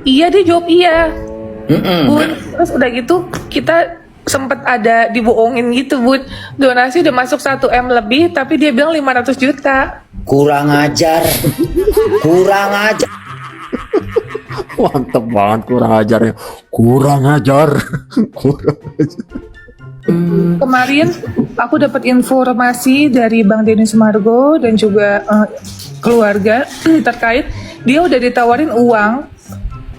Iya, dia jawab iya. Bun, terus udah gitu kita sempet ada dibohongin gitu, Bun. Donasi udah masuk 1 M lebih, tapi dia bilang 500 juta. Kurang ajar. Kurang ajar. Mantep banget kurang ajarnya. Kurang ajar. Kurang ajar. Kemarin aku dapat informasi dari Bang Denny Sumargo dan juga keluarga terkait dia udah ditawarin uang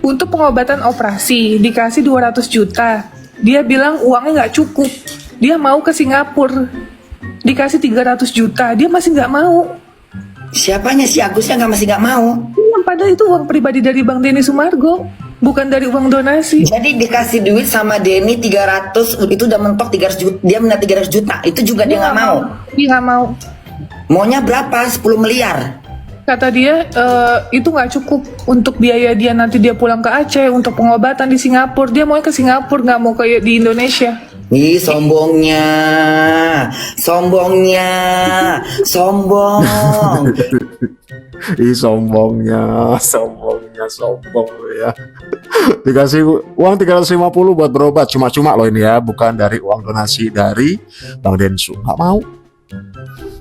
untuk pengobatan operasi, dikasih 200 juta. Dia bilang uangnya nggak cukup. Dia mau ke Singapura, dikasih 300 juta. Dia masih nggak mau. Siapanya si Agusnya masih nggak mau? Padahal itu uang pribadi dari Bang Denny Sumargo, bukan dari uang donasi. Jadi dikasih duit sama Denny 300, itu udah mentok 300 juta. Dia minta 300 juta. Itu juga dia nggak mau. Dia nggak mau. Maunya berapa? 10 miliar. Kata dia itu nggak cukup untuk biaya dia nanti dia pulang ke Aceh untuk pengobatan di Singapura. Dia mau ke Singapura, nggak mau kayak di Indonesia. Ih, sombongnya. Sombongnya. Sombong. Ih, sombong ya. Dikasih uang 350 buat berobat cuma-cuma loh ini ya, bukan dari uang donasi dari Bang Densu. Nggak mau.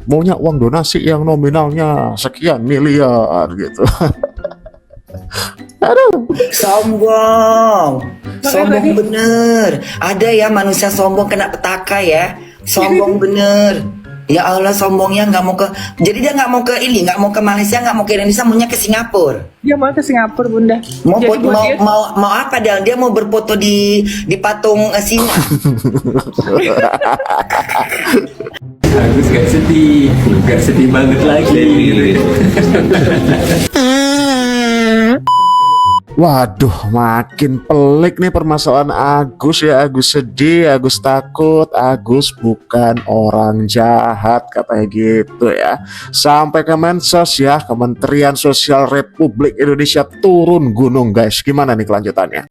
Maunya uang donasi yang nominalnya sekian miliar gitu. Aduh. Sombong. Sombong bener. Ada ya manusia sombong kena petaka ya. Sombong bener. Ya Allah, sombongnya nggak mau ke. Jadi dia nggak mau ke ini, nggak mau ke Malaysia, nggak mau ke Indonesia, maunya ke Singapura. Dia mau ke Singapura, Bunda. Mau Jadi buat dia- mau apa dia? Dia mau berfoto di patung Singa. Agus gak sedih banget lagi. Waduh, makin pelik nih permasalahan Agus ya. Agus sedih, Agus takut, Agus bukan orang jahat katanya gitu ya. Sampai Kemensos ya, Kementerian Sosial Republik Indonesia turun gunung guys. Gimana nih kelanjutannya?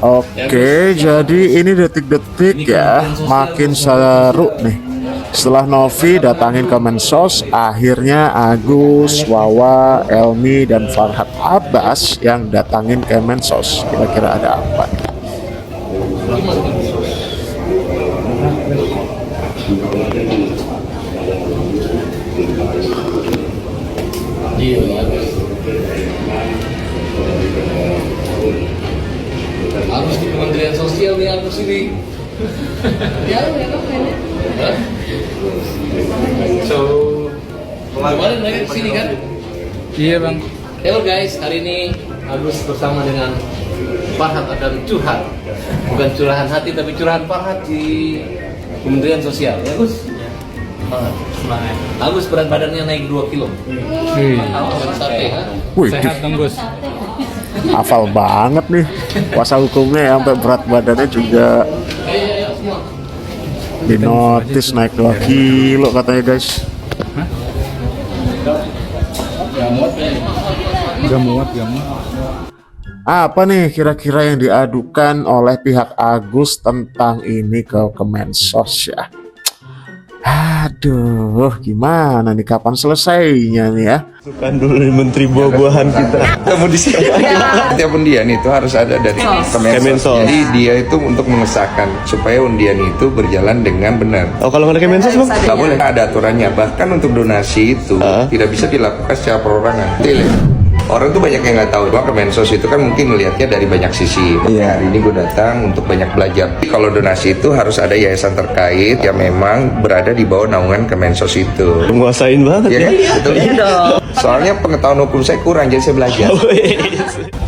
Oke, jadi ini detik-detik ya, makin seru nih. Setelah Novi datangin Kemensos, akhirnya Agus, Wawa, Elmi, dan Farhad Abbas yang datangin Kemensos. Kira-kira ada apa nih? Harus di Kementerian Sosial nih Agus ini. So, kemarin mereka kesini kan? Iya bang. Hello guys, hari ini Agus bersama dengan Farhad akan curhat. Bukan curahan hati tapi curahan Farhad di Kementerian Sosial. Ya Agus? Semangat. Agus berat badannya naik 2 kilo. Sate, ha? Wih, Sehat dong Gus. hafal banget nih kuasa hukumnya ya, sampai berat badannya juga Semua. dinotis naik 2 kilo katanya guys. Gak muat. Apa nih kira-kira yang diadukan oleh pihak Agus tentang ini ke Kemensos ya? Aduh, gimana nih, kapan selesainya nih ya? Kan dulu menteri buah-buahan kita. Kamu di sini. Setiap undian itu harus ada dari Kemensos. Jadi dia itu untuk mengesahkan supaya undian itu berjalan dengan benar. Oh, kalau nggak ada Kemensos bang? Nggak boleh, ada aturannya. Bahkan untuk donasi itu tidak bisa dilakukan secara perorangan. Orang tuh banyak yang nggak tahu bahwa Kemensos itu kan mungkin melihatnya dari banyak sisi. Iya. Hari ini gue datang untuk banyak belajar. Tapi kalau donasi itu harus ada yayasan terkait yang memang berada di bawah naungan Kemensos itu. Menguasain banget Iya ya. kan? Betul. Soalnya pengetahuan hukum saya kurang, jadi saya belajar.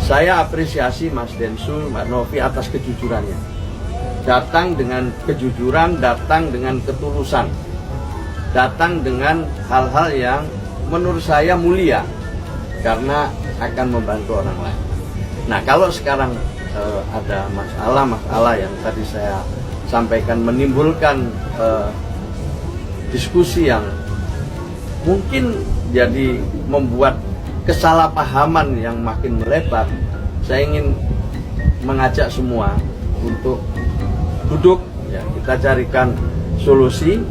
Saya apresiasi Mas Densu, Mbak Novi atas kejujurannya. Datang dengan kejujuran, datang dengan ketulusan, datang dengan hal-hal yang menurut saya mulia karena akan membantu orang lain. Nah, kalau sekarang ada masalah yang tadi saya sampaikan menimbulkan diskusi yang mungkin jadi membuat kesalahpahaman yang makin melebar, saya ingin mengajak semua untuk duduk, ya, kita carikan solusi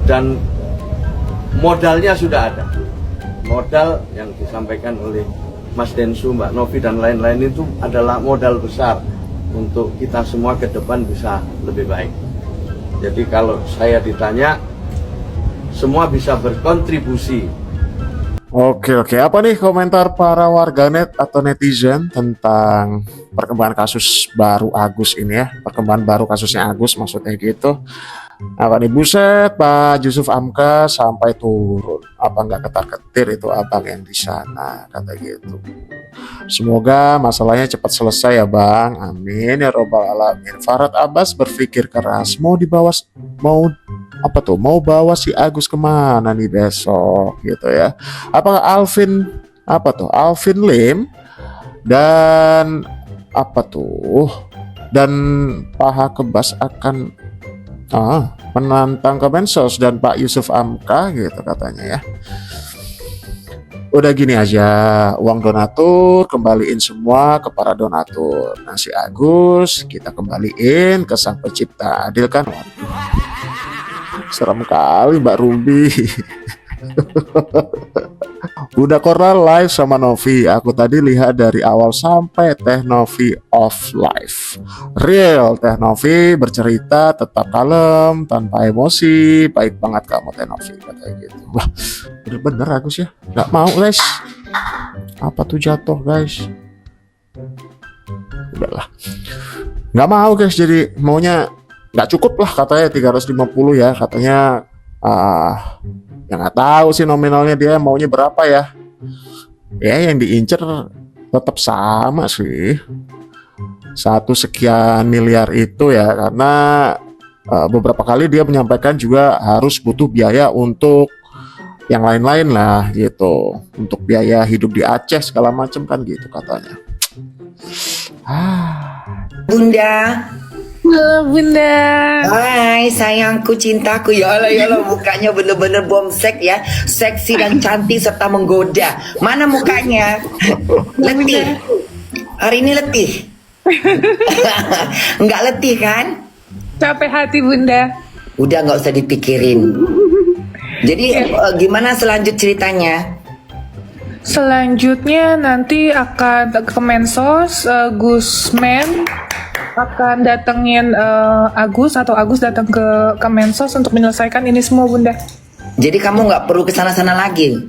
dan modalnya sudah ada. Modal yang disampaikan oleh Mas Densu, Mbak Novi dan lain-lain itu adalah modal besar untuk kita semua ke depan bisa lebih baik. Jadi kalau saya ditanya, semua bisa berkontribusi. Oke, apa nih komentar para warganet atau netizen tentang perkembangan kasus baru Agus ini ya? Perkembangan baru kasusnya Agus maksudnya gitu. Apa nih, buset Pak Yusuf Hamka sampai turun. Apa nggak ketar-ketir itu abang yang di sana, kata gitu. Semoga masalahnya cepat selesai ya bang, amin ya robbal alamin. Farhad Abbas berpikir keras, mau bawa si Agus kemana nih besok gitu ya. Apakah Alvin Lim dan dan Paha Kebas akan menantang Kemensos dan Pak Yusuf Hamka gitu katanya ya. Udah gini aja, uang donatur kembaliin semua ke para donatur. Nah si Agus kita kembaliin ke sang pencipta, adil kan? Serem kali Mbak Ruby. Bunda Coral live sama Novi. Aku tadi lihat dari awal sampai Teh Novi off live. Real Teh Novi bercerita tetap kalem, tanpa emosi. Baik banget kamu Teh Novi, katanya gitu. Wah, bener-bener Agus ya. Gak mau guys. Apa tuh jatuh guys? Udahlah. Gak mau guys, jadi maunya gak cukup lah katanya 350 ya. Katanya ya nggak tahu sih nominalnya dia maunya berapa ya. Ya yang diincer tetap sama sih, 1 sekian miliar itu ya, karena beberapa kali dia menyampaikan juga harus butuh biaya untuk yang lain-lain lah gitu, untuk biaya hidup di Aceh segala macam kan gitu katanya. Bunda. Halo Bunda. Hai sayangku, cintaku. Ya Allah, mukanya bener-bener bomsek ya. Seksi dan cantik serta menggoda. Mana mukanya? Letih. Hari ini letih. Enggak letih kan? Capek hati Bunda. Udah nggak usah dipikirin. Jadi gimana ceritanya? Selanjutnya nanti akan ke Kemensos, Gusmen akan datengin Agus atau Agus datang ke Kemensos untuk menyelesaikan ini semua Bunda. Jadi kamu nggak perlu kesana-sana lagi?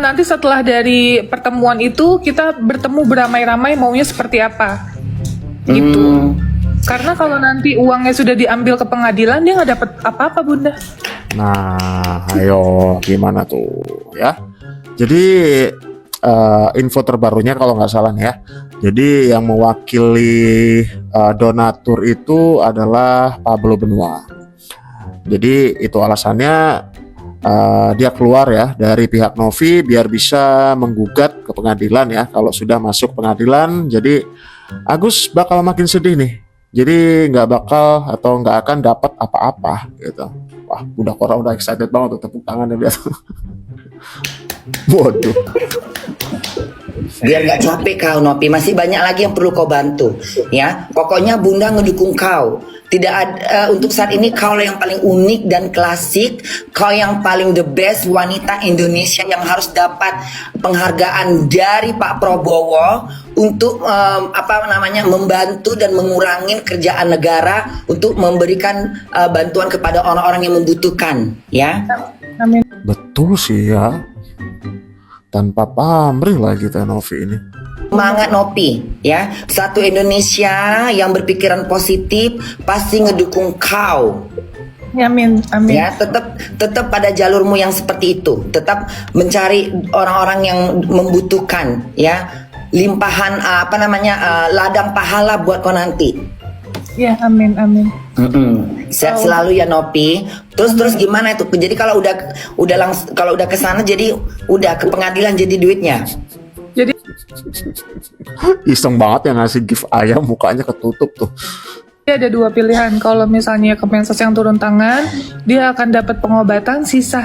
Nanti setelah dari pertemuan itu kita bertemu beramai-ramai maunya seperti apa gitu. Karena kalau nanti uangnya sudah diambil ke pengadilan dia nggak dapat apa-apa Bunda. Nah ayo gimana tuh ya. Jadi info terbarunya kalau nggak salah nih ya. Jadi yang mewakili donatur itu adalah Pablo Benua. Jadi itu alasannya dia keluar ya dari pihak Novi biar bisa menggugat ke pengadilan ya. Kalau sudah masuk pengadilan, jadi Agus bakal makin sedih nih. Jadi nggak bakal atau nggak akan dapat apa-apa gitu. Wah, udah orang udah excited banget tuh, tepuk tangannya lihat. Waduh. Biar nggak capek kau Nopi, masih banyak lagi yang perlu kau bantu ya. Pokoknya Bunda ngedukung kau. Tidak ada untuk saat ini kau yang paling unik dan klasik, kau yang paling the best wanita Indonesia yang harus dapat penghargaan dari Pak Prabowo untuk membantu dan mengurangi kerjaan negara untuk memberikan bantuan kepada orang-orang yang membutuhkan ya. Amin. Betul sih ya. Tanpa pamrih lagi Teh Novi ini. Semangat Nopi ya. Satu Indonesia yang berpikiran positif pasti ngedukung kau. Amin. Ya, tetap pada jalurmu yang seperti itu. Tetap mencari orang-orang yang membutuhkan ya. Limpahan ladang pahala buat kau nanti. Ya, amin. Sehat selalu ya Nopi. Terus gimana itu? Jadi kalau udah kesana jadi udah ke pengadilan jadi duitnya. Jadi Iseng banget yang ngasih gift ayam, mukanya ketutup tuh. ada 2 pilihan. Kalau misalnya Kemensos yang turun tangan, dia akan dapat pengobatan, sisa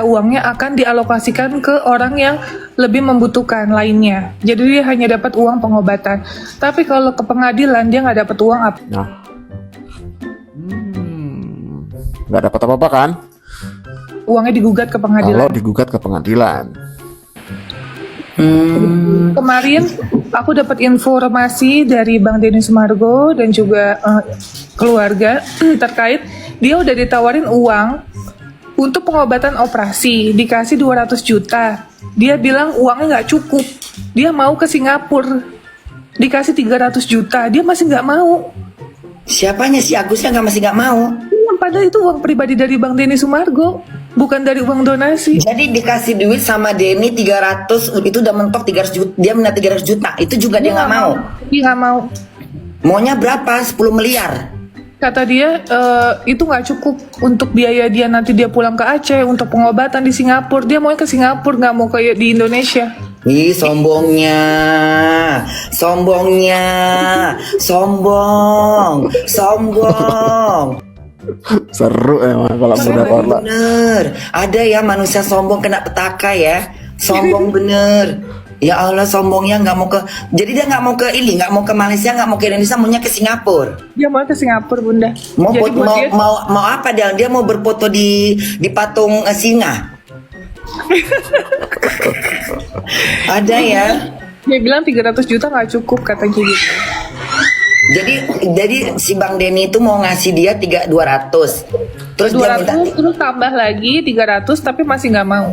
uangnya akan dialokasikan ke orang yang lebih membutuhkan lainnya. Jadi dia hanya dapat uang pengobatan. Tapi kalau ke pengadilan dia nggak dapat uang apa. Nah, nggak dapat apa-apa kan? uangnya digugat ke Kalau pengadilan. digugat ke pengadilan. Kemarin aku dapat informasi dari Bang Denny Sumargo dan juga keluarga terkait dia udah ditawarin uang untuk pengobatan operasi, dikasih 200 juta. Dia bilang uangnya nggak cukup. Dia mau ke Singapura, dikasih 300 juta. Dia masih nggak mau. Siapanya si Agusnya masih nggak mau? Padahal itu uang pribadi dari Bang Denny Sumargo, bukan dari uang donasi. Jadi dikasih duit sama Denny 300, itu udah mentok 300 juta. Dia minta 300 juta. Itu juga dia nggak mau. Dia nggak mau. Maunya berapa? 10 miliar. Kata dia itu nggak cukup untuk biaya dia nanti dia pulang ke Aceh untuk pengobatan di Singapura. Dia mau ke Singapura, nggak mau kayak di Indonesia. Ih, sombongnya, sombongnya, sombong. Seru emang kalau budak orla. Bener, ada ya manusia sombong kena petaka ya, sombong bener. Ya Allah, sombongnya nggak mau ke, jadi dia nggak mau ke ini, nggak mau ke Malaysia, nggak mau ke Indonesia, maunya ke Singapura. Dia mau ke Singapura, Bunda. Mau Jadi buat dia, mau apa dia? Dia mau berfoto di patung singa. Ada ya. dia bilang 300 juta nggak cukup katanya gitu. Jadi si Bang Denny itu mau ngasih dia 200. Terus dia minta 200 terus tambah lagi 300 tapi masih nggak mau.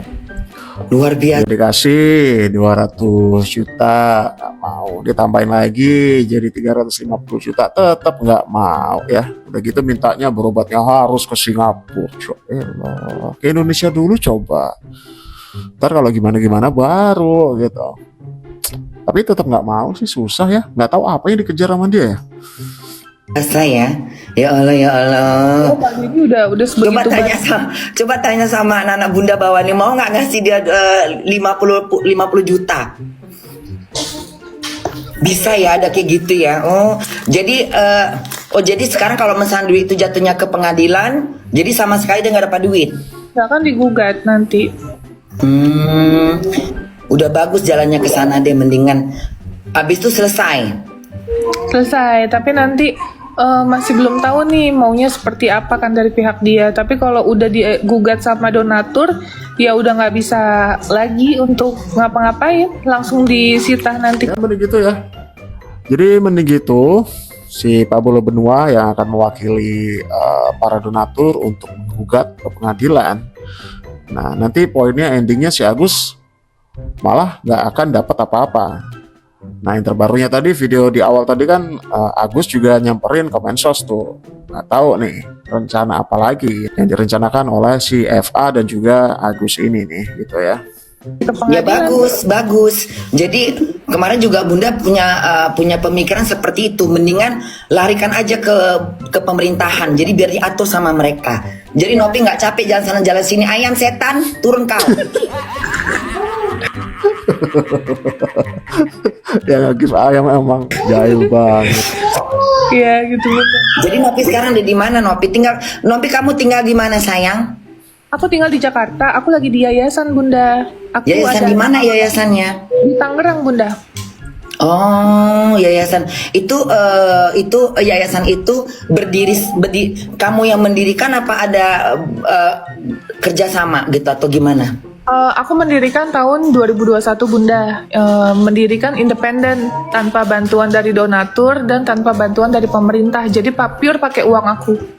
luar biasa. Dikasih 200 juta nggak mau, ditambahin lagi jadi 350 juta tetap nggak mau ya. Udah gitu mintanya berobatnya harus ke Singapura. Elah, ke Indonesia dulu coba, ntar kalau gimana baru gitu. Tapi tetap nggak mau sih, susah ya, nggak tahu apa yang dikejar sama dia ya. Biasa ya. Ya Allah, ya Allah. Oh, Bang Denny udah sebegitu Coba tanya sama anak-anak Bunda bawah nih, mau nggak ngasih dia 50 juta? Bisa ya, ada kayak gitu ya. Jadi sekarang kalau misalnya duit itu jatuhnya ke pengadilan, jadi sama sekali dia nggak dapat duit. nggak akan digugat nanti. Udah bagus jalannya ke sana deh, mendingan habis itu selesai. Tapi nanti masih belum tahu nih maunya seperti apa kan dari pihak dia. Tapi kalau udah digugat sama donatur, ya udah nggak bisa lagi untuk ngapa-ngapain, langsung disita nanti. Ya, mending gitu ya. Jadi mending gitu, si Pablo Benua yang akan mewakili para donatur untuk menggugat ke pengadilan. Nah, nanti poinnya endingnya si Agus malah nggak akan dapat apa-apa. Nah, yang terbarunya tadi video di awal tadi kan Agus juga nyamperin ke Mensos tuh. Nggak tahu nih rencana apa lagi yang direncanakan oleh si FA dan juga Agus ini nih gitu ya. Ke Ya pengadilan. bagus. Jadi kemarin juga Bunda punya pemikiran seperti itu. Mendingan larikan aja ke pemerintahan. Jadi biar diatur sama mereka. Jadi Nopi nggak capek jalan sana jalan sini. Ayam setan turun kau. Yang Agus ayam emang jahil banget. Iya gitu Bunda. Jadi Nopi sekarang di mana Nopi? Nopi kamu tinggal di mana sayang? Aku tinggal di Jakarta. Aku lagi di yayasan Bunda. Aku Yayasan ada di mana yayasannya? di Tangerang Bunda. Oh, yayasan itu yayasan itu berdiri kamu yang mendirikan apa ada kerjasama gitu atau gimana? Aku mendirikan tahun 2021 Bunda. Mendirikan independen tanpa bantuan dari donatur dan tanpa bantuan dari pemerintah. Jadi pure pakai uang aku.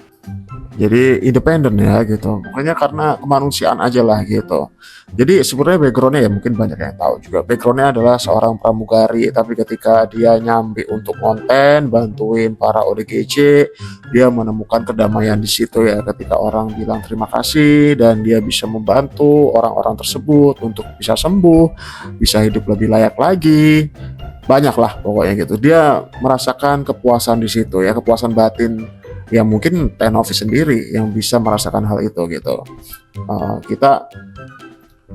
Jadi independen ya gitu. Pokoknya karena kemanusiaan aja lah gitu. Jadi sebenarnya backgroundnya ya mungkin banyak yang tahu juga. Backgroundnya adalah seorang pramugari, tapi ketika dia nyambi untuk konten, bantuin para ODGJ, dia menemukan kedamaian di situ ya. Ketika orang bilang terima kasih dan dia bisa membantu orang-orang tersebut untuk bisa sembuh, bisa hidup lebih layak lagi. Banyak lah pokoknya gitu. Dia merasakan kepuasan di situ ya, kepuasan batin yang mungkin Tenovi sendiri yang bisa merasakan hal itu gitu.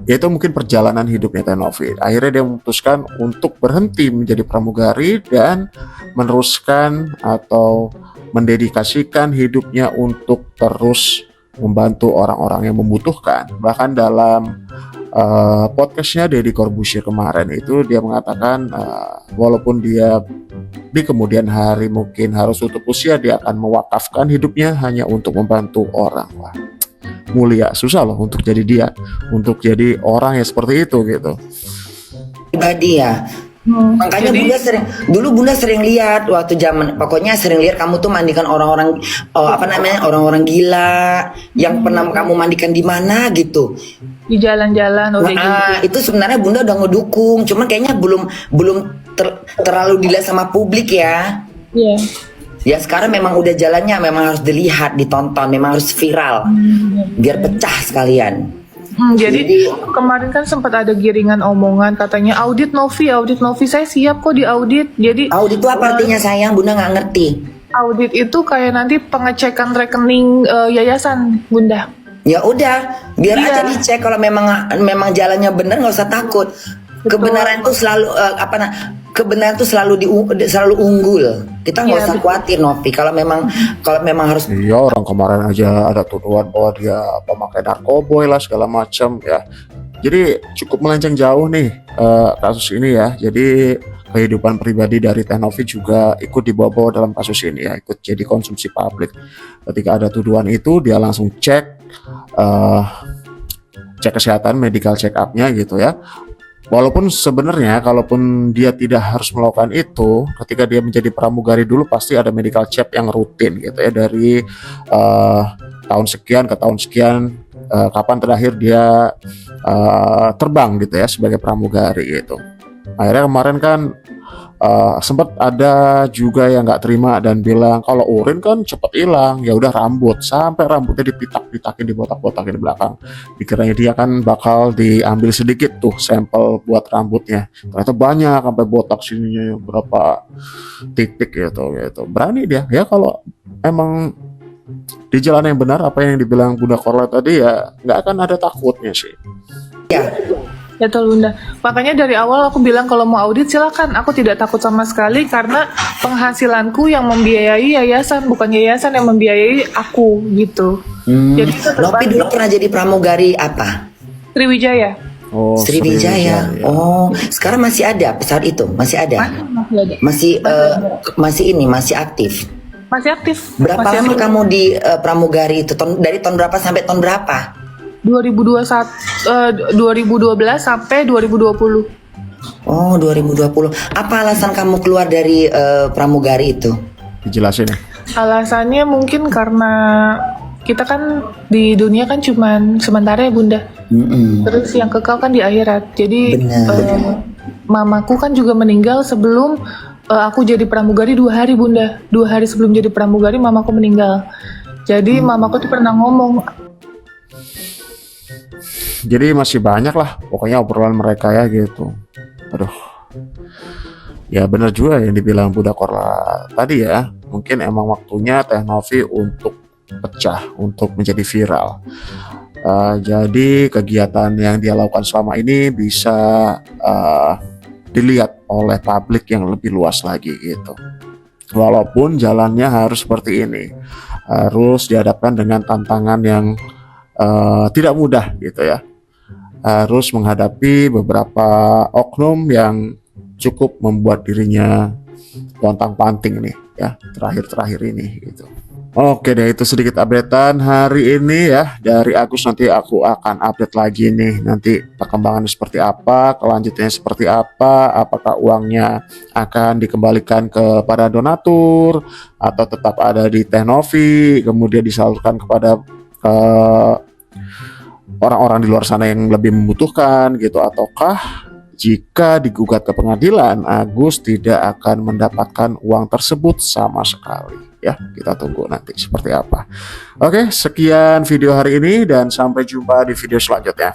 Ya itu mungkin perjalanan hidupnya Tenovi. Akhirnya dia memutuskan untuk berhenti menjadi pramugari dan meneruskan atau mendedikasikan hidupnya untuk terus membantu orang-orang yang membutuhkan. Bahkan dalam podcastnya Deddy Corbuzier kemarin itu dia mengatakan walaupun dia di kemudian hari mungkin harus tutup usia, dia akan mewakafkan hidupnya hanya untuk membantu orang. Wah, mulia, susah loh untuk jadi dia, untuk jadi orang yang seperti itu gitu. Pribadi ya. Makanya Jadi- Bunda sering lihat waktu zaman, pokoknya sering lihat kamu tuh mandikan orang-orang orang-orang gila yang pernah kamu mandikan di mana gitu. Di jalan-jalan udah gitu. Nah, itu sebenarnya Bunda udah ngedukung, cuman kayaknya belum terlalu dilihat sama publik ya. Iya. Ya sekarang memang udah jalannya, memang harus dilihat, ditonton, memang harus viral, biar pecah sekalian. Jadi kemarin kan sempat ada giringan omongan katanya audit Novi, saya siap kok diaudit. Jadi Audit itu apa artinya sayang? Bunda nggak ngerti. audit itu kayak nanti pengecekan rekening yayasan, Bunda. Ya udah, biar Iya. aja dicek kalau memang jalannya benar, nggak usah takut. Kebenaran itu selalu kebenaran itu selalu unggul. Kita nggak Iya, usah betul. khawatir Novi. Kalau memang harus Iya, orang kemarin aja ada tuduhan bahwa dia pemakai narkoboy lah segala macam ya. Jadi cukup melenceng jauh nih kasus ini ya. Jadi kehidupan pribadi dari Teh Novi juga ikut dibawa-bawa dalam kasus ini ya, ikut jadi konsumsi publik. Ketika ada tuduhan itu dia langsung cek kesehatan, medical check up-nya gitu ya. Walaupun sebenarnya kalaupun dia tidak harus melakukan itu, ketika dia menjadi pramugari dulu pasti ada medical check yang rutin gitu ya, dari tahun sekian ke tahun sekian, kapan terakhir dia terbang gitu ya sebagai pramugari gitu. Akhirnya kemarin kan sempat ada juga yang nggak terima dan bilang kalau urin kan cepet hilang, ya udah rambut, sampai rambutnya dipitak-pitakin, dibotak-botakin di belakang. Dikiranya dia kan bakal diambil sedikit tuh sampel buat rambutnya, ternyata banyak sampai botak sininya berapa titik gitu. Berani dia ya, kalau emang di jalan yang benar apa yang dibilang Bunda Korla tadi ya nggak akan ada takutnya sih. Betul, Bunda. Makanya dari awal aku bilang kalau mau audit silakan. Aku tidak takut sama sekali karena penghasilanku yang membiayai yayasan, bukan yayasan yang membiayai aku gitu. Jadi itu Novi dulu pernah jadi pramugari apa? Sriwijaya. Oh, Sriwijaya. Oh, sekarang masih ada pesawat itu? Masih ada? Masih ada. Masih aktif. Masih aktif. Berapa Masih lama aktif. kamu di pramugari itu? Dari tahun berapa sampai tahun berapa? 2012 sampai 2020. Oh, 2020. Apa alasan kamu keluar dari pramugari itu? Dijelasin ya. Alasannya mungkin karena kita kan di dunia kan cuman sementara ya, Bunda. Terus yang kekal kan di akhirat. Jadi Benar. mamaku kan juga meninggal sebelum aku jadi pramugari 2 hari, Bunda. 2 hari sebelum jadi pramugari mamaku meninggal. Jadi mamaku tuh pernah ngomong, Jadi masih banyak lah pokoknya obrolan mereka ya gitu. Aduh. Ya benar juga yang dibilang Bunda Korla tadi ya. Mungkin emang waktunya Teh Novi untuk pecah, untuk menjadi viral. Jadi kegiatan yang dia lakukan selama ini bisa dilihat oleh publik yang lebih luas lagi gitu. Walaupun jalannya harus seperti ini, harus dihadapkan dengan tantangan yang tidak mudah gitu ya. Harus menghadapi beberapa oknum yang cukup membuat dirinya pontang-panting nih ya terakhir-terakhir ini gitu. Oke deh, itu sedikit updatean hari ini ya dari Agus. Nanti aku akan update lagi nih, nanti perkembangannya seperti apa, kelanjutannya seperti apa, apakah uangnya akan dikembalikan kepada donatur atau tetap ada di Teh Novi kemudian disalurkan kepada orang-orang di luar sana yang lebih membutuhkan gitu, ataukah jika digugat ke pengadilan Agus tidak akan mendapatkan uang tersebut sama sekali ya. Kita tunggu nanti seperti apa. Oke, sekian video hari ini dan sampai jumpa di video selanjutnya.